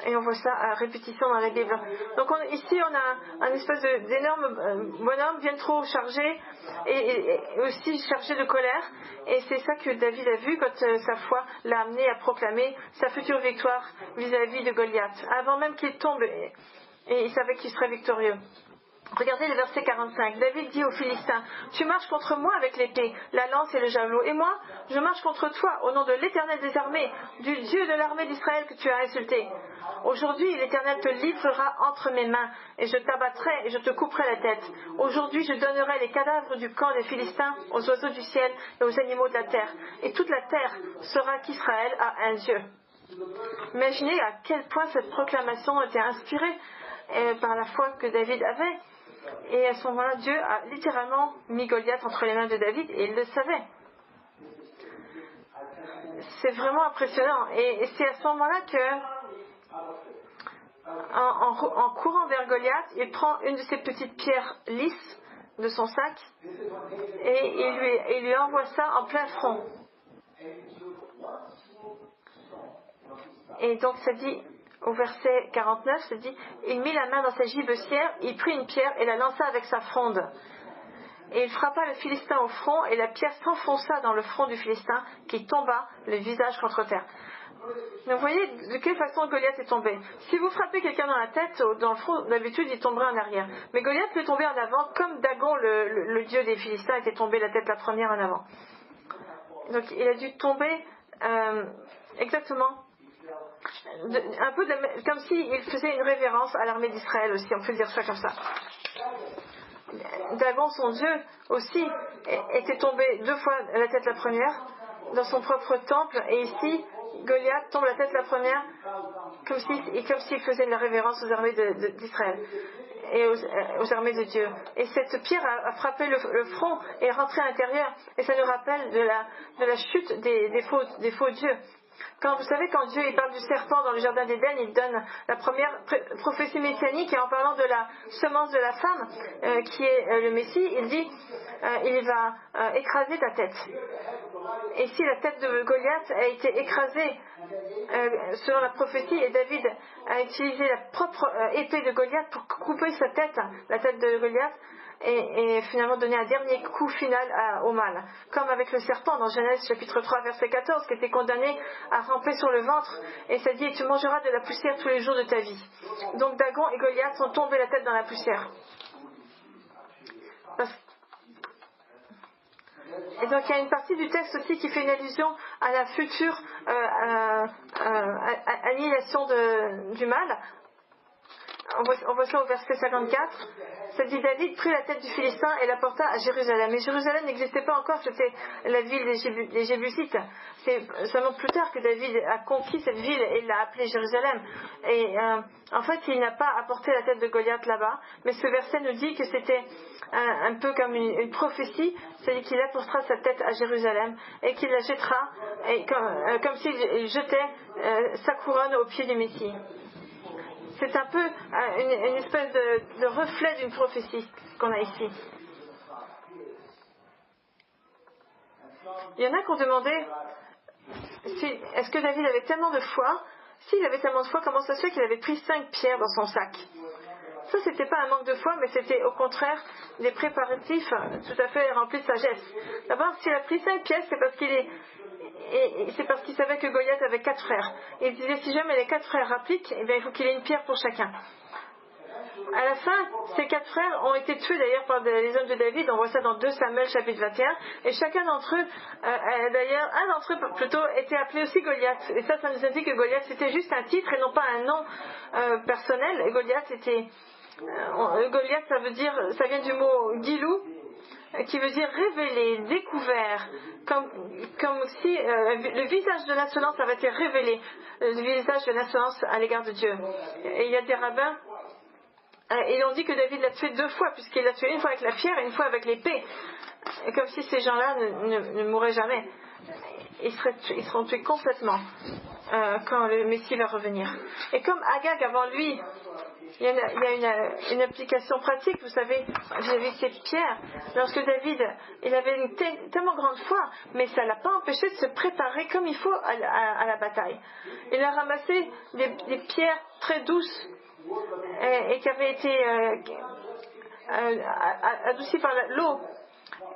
Et on voit ça à répétition dans la Bible. Donc ici, on a un espèce d'énorme bonhomme bien trop chargé et aussi chargé de colère. Et c'est ça que David a vu quand sa foi l'a amené à proclamer sa future victoire vis-à-vis de Goliath. Avant même qu'il tombe, et il savait qu'il serait victorieux. Regardez le verset 45. David dit aux Philistins, « Tu marches contre moi avec l'épée, la lance et le javelot, et moi, je marche contre toi au nom de l'Éternel des armées, du Dieu de l'armée d'Israël que tu as insulté. Aujourd'hui, l'Éternel te livrera entre mes mains, et je t'abattrai et je te couperai la tête. Aujourd'hui, je donnerai les cadavres du camp des Philistins aux oiseaux du ciel et aux animaux de la terre, et toute la terre saura qu'Israël a un Dieu. » Imaginez à quel point cette proclamation était inspirée par la foi que David avait. Et à ce moment-là, Dieu a littéralement mis Goliath entre les mains de David, et il le savait. C'est vraiment impressionnant. Et c'est à ce moment-là que, en courant vers Goliath, il prend une de ces petites pierres lisses de son sac, et il lui envoie ça en plein front. Et donc ça dit, au verset 49, ça dit, il mit la main dans sa gibecière, il prit une pierre et la lança avec sa fronde. Et il frappa le Philistin au front, et la pierre s'enfonça dans le front du Philistin, qui tomba le visage contre terre. Donc vous voyez de quelle façon Goliath est tombé. Si vous frappez quelqu'un dans la tête, dans le front, d'habitude il tomberait en arrière. Mais Goliath est tombé en avant, comme Dagon, le dieu des Philistins, était tombé la tête la première en avant. Donc il a dû tomber exactement un peu comme s'il faisait une révérence à l'armée d'Israël aussi, on peut dire ça comme ça. Dagon, son dieu, aussi était tombé 2 fois la tête la première dans son propre temple, et ici Goliath tombe la tête la première comme s'il faisait une révérence aux armées d'Israël et aux armées de Dieu. Et cette pierre a frappé le front et est rentrée à l'intérieur, et ça nous rappelle de la chute des faux dieux. Vous savez, quand Dieu il parle du serpent dans le jardin d'Éden, il donne la première prophétie messianique, et en parlant de la semence de la femme, qui est le Messie, il dit il va écraser ta tête. Et si la tête de Goliath a été écrasée selon la prophétie, et David a utilisé la propre épée de Goliath pour couper sa tête, la tête de Goliath, et finalement donner un dernier coup final au mal, comme avec le serpent dans Genèse chapitre 3 verset 14, qui était condamné à ramper sur le ventre, et ça dit, et tu mangeras de la poussière tous les jours de ta vie. Donc Dagon et Goliath sont tombés la tête dans la poussière. Et donc il y a une partie du texte aussi qui fait une allusion à la future annihilation du mal. On voit ça au verset 54. ça dit David prit la tête du Philistin et la porta à Jérusalem. Et Jérusalem n'existait pas encore, c'était la ville des Jébusites. C'est seulement plus tard que David a conquis cette ville et l'a appelée Jérusalem. Et en fait, il n'a pas apporté la tête de Goliath là-bas, mais ce verset nous dit que c'était un peu comme une prophétie, c'est-à-dire qu'il apportera sa tête à Jérusalem et qu'il la jettera et comme s'il jetait sa couronne au pied du Messie. C'est un peu une espèce de reflet d'une prophétie qu'on a ici. Il y en a qui ont demandé est-ce que David avait tellement de foi? S'il avait tellement de foi, comment ça se fait qu'il avait pris 5 pierres dans son sac? Ça, c'était pas un manque de foi, mais c'était au contraire des préparatifs tout à fait remplis de sagesse. D'abord, s'il a pris 5 pièces, c'est parce qu'il savait que Goliath avait 4 frères. Il disait, si jamais les 4 frères appliquent, eh bien, il faut qu'il ait une pierre pour chacun. À la fin, ces 4 frères ont été tués d'ailleurs par les hommes de David. On voit ça dans 2 Samuel chapitre 21. Et chacun d'entre eux, d'ailleurs, un d'entre eux plutôt, était appelé aussi Goliath. Et ça nous indique que Goliath c'était juste un titre et non pas un nom personnel. Et Goliath Goliath, ça vient du mot Gilou, qui veut dire révélé, découvert, comme si le visage de l'insolence avait été révélé, le visage de l'insolence à l'égard de Dieu. Et il y a des rabbins, ils ont dit que David l'a tué 2 fois, puisqu'il l'a tué une fois avec la pierre et une fois avec l'épée, et comme si ces gens-là ne mourraient jamais. Ils seront tués complètement quand le Messie va revenir. Et comme Agag avant lui, il y a une application pratique, vous savez, vis-à-vis de cette pierre. Lorsque David, il avait une tellement grande foi, mais ça ne l'a pas empêché de se préparer comme il faut à la bataille. Il a ramassé des pierres très douces et qui avaient été adoucies par l'eau.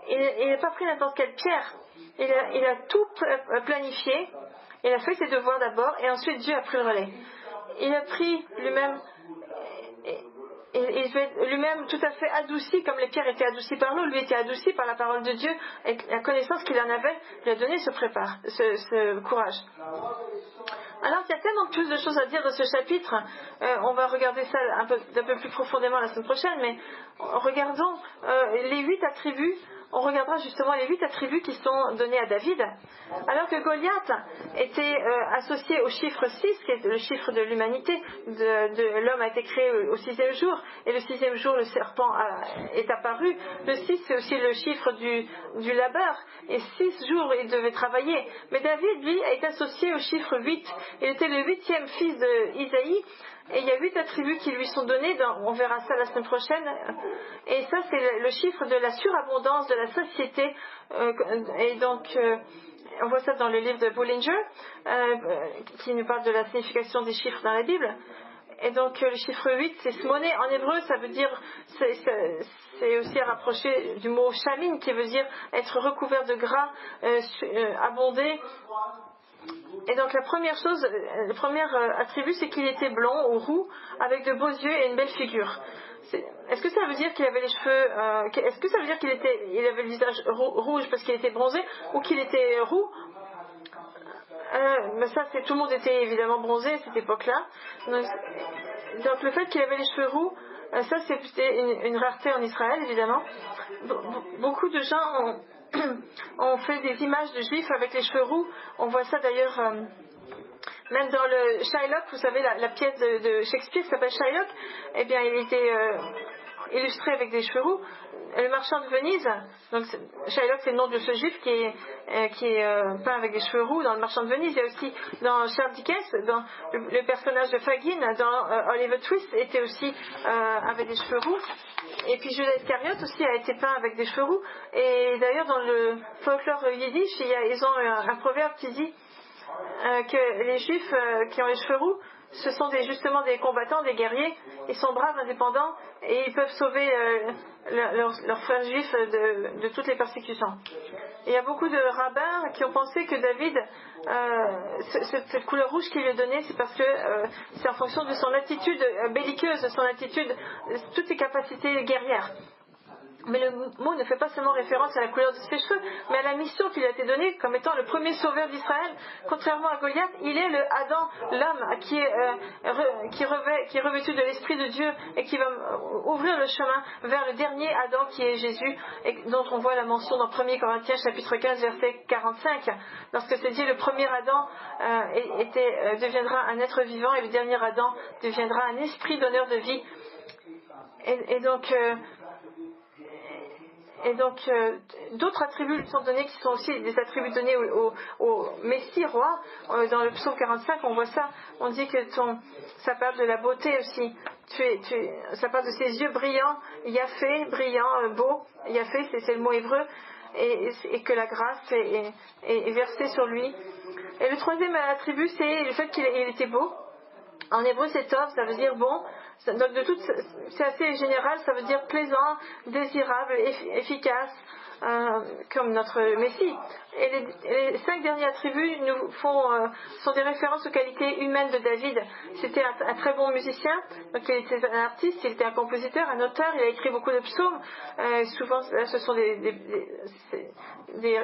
Il n'a pas pris n'importe quelle pierre. Il a tout planifié. Il a fait ses devoirs d'abord et ensuite Dieu a pris le relais. Il a pris lui-même lui-même tout à fait adouci, comme les pierres étaient adoucies par l'eau, lui était adouci par la parole de Dieu, et la connaissance qu'il en avait lui a donné ce courage. Alors il y a tellement plus de choses à dire de ce chapitre, on va regarder ça un peu plus profondément la semaine prochaine, mais regardons les 8 attributs. On regardera justement les 8 attributs qui sont donnés à David, alors que Goliath était associé au chiffre 6, qui est le chiffre de l'humanité. L'homme a été créé au 6e jour, et le 6e jour, le serpent est apparu. Le 6, c'est aussi le chiffre du labeur, et 6 jours, il devait travailler. Mais David, lui, est associé au chiffre 8. Il était le 8e fils d'Isaïe, et il y a 8 attributs qui lui sont donnés, on verra ça la semaine prochaine, et ça c'est le chiffre de la surabondance, de la satiété, et donc on voit ça dans le livre de Bullinger, qui nous parle de la signification des chiffres dans la Bible. Et donc le chiffre 8 c'est smoné, en hébreu ça veut dire, c'est aussi à rapprocher du mot shamin, qui veut dire être recouvert de gras, abondé. Et donc la première chose, le premier attribut, c'est qu'il était blond ou roux, avec de beaux yeux et une belle figure. Est-ce que ça veut dire qu'il avait les cheveux, est-ce que ça veut dire qu'il avait le visage rouge parce qu'il était bronzé, ou qu'il était roux? Mais ça, tout le monde était évidemment bronzé à cette époque-là. Donc le fait qu'il avait les cheveux roux, ça c'était une rareté en Israël, évidemment. Beaucoup de gens ont fait des images de juifs avec les cheveux roux. On voit ça d'ailleurs même dans le Shylock, vous savez, la pièce de Shakespeare qui s'appelle Shylock. Eh bien, il était illustré avec des cheveux roux. Le marchand de Venise, donc Shylock c'est le nom de ce juif qui est peint avec des cheveux roux dans le marchand de Venise. Il y a aussi dans Charles Dickens, dans le personnage de Fagin dans Oliver Twist était aussi avec des cheveux roux. Et puis Judas Iscariot aussi a été peint avec des cheveux roux. Et d'ailleurs dans le folklore yiddish, ils ont un proverbe qui dit que les juifs qui ont les cheveux roux, ce sont justement des combattants, des guerriers. Ils sont braves, indépendants, et ils peuvent sauver leurs frères juifs de toutes les persécutions. Et il y a beaucoup de rabbins qui ont pensé que David, cette couleur rouge qu'il lui a donnée, c'est parce que c'est en fonction de son attitude belliqueuse, de son attitude, de toutes ses capacités guerrières. Mais le mot ne fait pas seulement référence à la couleur de ses cheveux, mais à la mission qui lui a été donnée comme étant le premier sauveur d'Israël. Contrairement à Goliath, il est le Adam, l'homme qui est revêtu de l'Esprit de Dieu et qui va ouvrir le chemin vers le dernier Adam qui est Jésus, et dont on voit la mention dans 1 Corinthiens chapitre 15 verset 45, lorsque c'est dit le premier Adam deviendra un être vivant et le dernier Adam deviendra un esprit donneur de vie. Et donc, d'autres attributs lui sont donnés qui sont aussi des attributs donnés au Messie roi. Dans le psaume 45, on voit ça. On dit que ça parle de la beauté aussi. Ça parle de ses yeux brillants, Yahvé, brillant, beau. Yahvé, c'est le mot hébreu. Et que la grâce est versée sur lui. Et le troisième attribut, c'est le fait qu'il était beau. En hébreu, c'est tov, ça veut dire bon. Donc c'est assez général, ça veut dire plaisant, désirable, efficace, comme notre Messie. Et les 5 derniers attributs sont des références aux qualités humaines de David. C'était un très bon musicien, donc il était un artiste, il était un compositeur, un auteur, il a écrit beaucoup de psaumes. Souvent, ce sont des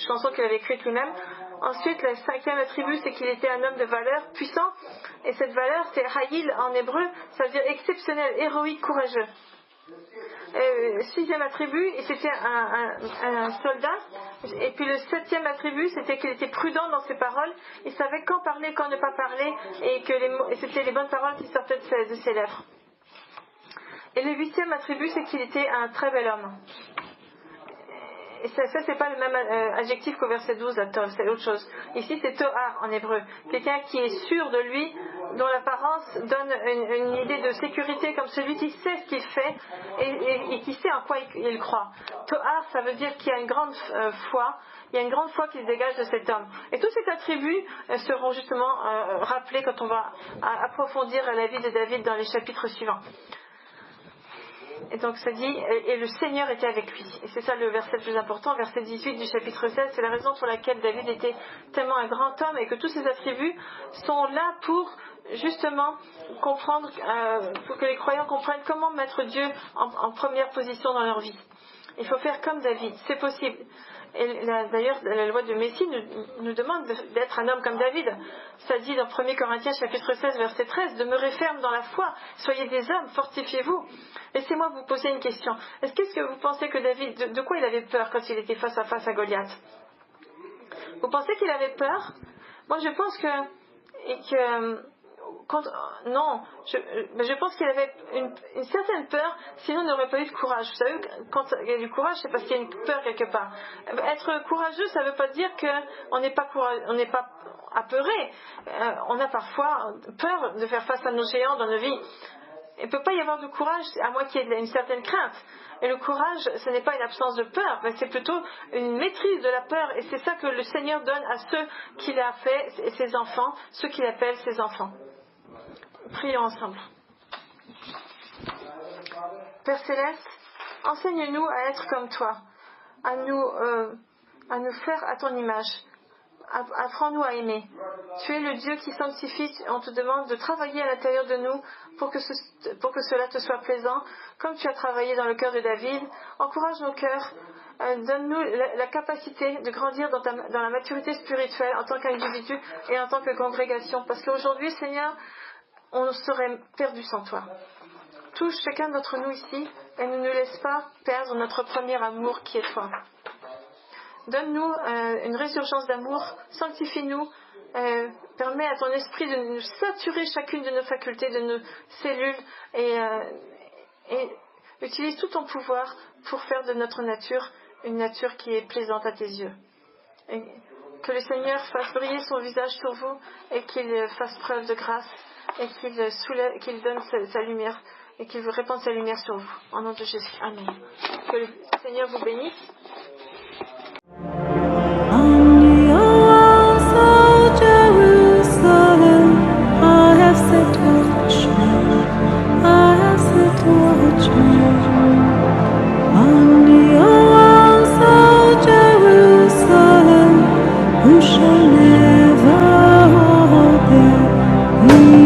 chansons qu'il avait écrites lui-même. Ensuite, le 5e attribut, c'est qu'il était un homme de valeur puissant. Et cette valeur, c'est Hayil en hébreu, ça veut dire exceptionnel, héroïque, courageux. 6e attribut, c'était un soldat. Et puis le 7e attribut, c'était qu'il était prudent dans ses paroles. Il savait quand parler, quand ne pas parler, et c'était les bonnes paroles qui sortaient de ses lèvres. Et le 8e attribut, c'est qu'il était un très bel homme. Et ça c'est pas le même adjectif qu'au verset 12 à Tov, c'est autre chose. Ici c'est Tohar en hébreu, quelqu'un qui est sûr de lui, dont l'apparence donne une idée de sécurité, comme celui qui sait ce qu'il fait et qui sait en quoi il croit. Tohar, ça veut dire qu'il y a une grande foi, il y a une grande foi qui se dégage de cet homme. Et tous ces attributs seront justement rappelés quand on va approfondir la vie de David dans les chapitres suivants. Et donc ça dit, et le Seigneur était avec lui. Et c'est ça le verset le plus important, verset 18 du chapitre 16. C'est la raison pour laquelle David était tellement un grand homme et que tous ces attributs sont là pour justement comprendre, pour que les croyants comprennent comment mettre Dieu en première position dans leur vie. Il faut faire comme David, c'est possible. Et d'ailleurs, la loi de Messie nous demande d'être un homme comme David. Ça dit dans 1 Corinthiens chapitre 16 verset 13, demeurez fermes dans la foi, soyez des hommes, fortifiez-vous. Laissez-moi vous poser une question. Qu'est-ce que vous pensez que David, de quoi il avait peur quand il était face à face à Goliath? Vous pensez qu'il avait peur? Moi je pense je pense qu'il avait une certaine peur, sinon il n'aurait pas eu de courage. Vous savez, quand il y a du courage, c'est parce qu'il y a une peur quelque part. Être courageux, ça ne veut pas dire qu'on n'est pas apeuré. On a parfois peur de faire face à nos géants dans nos vies. Il ne peut pas y avoir de courage à moins qu'il y ait une certaine crainte. Et le courage, ce n'est pas une absence de peur, mais c'est plutôt une maîtrise de la peur. Et c'est ça que le Seigneur donne à ceux qu'il a fait, ses enfants, ceux qu'il appelle ses enfants. Prions ensemble. Père Céleste, enseigne-nous à être comme toi, à nous faire à ton image. Apprends-nous à aimer. Tu es le Dieu qui sanctifie. On te demande de travailler à l'intérieur de nous pour que cela te soit plaisant, comme tu as travaillé dans le cœur de David. Encourage nos cœurs. Donne-nous la capacité de grandir dans la maturité spirituelle en tant qu'individu et en tant que congrégation. Parce qu'aujourd'hui, Seigneur, on serait perdu sans toi. Touche chacun d'entre nous ici et ne nous laisse pas perdre notre premier amour qui est toi. Donne-nous une résurgence d'amour, sanctifie-nous, permets à ton esprit de nous saturer chacune de nos facultés, de nos cellules et utilise tout ton pouvoir pour faire de notre nature une nature qui est plaisante à tes yeux. Et que le Seigneur fasse briller son visage sur vous et qu'il fasse preuve de grâce et qu'il donne sa lumière et qu'il répande sa lumière sur vous. Au nom de Jésus. Amen. Que le Seigneur vous bénisse. Who shall never hold their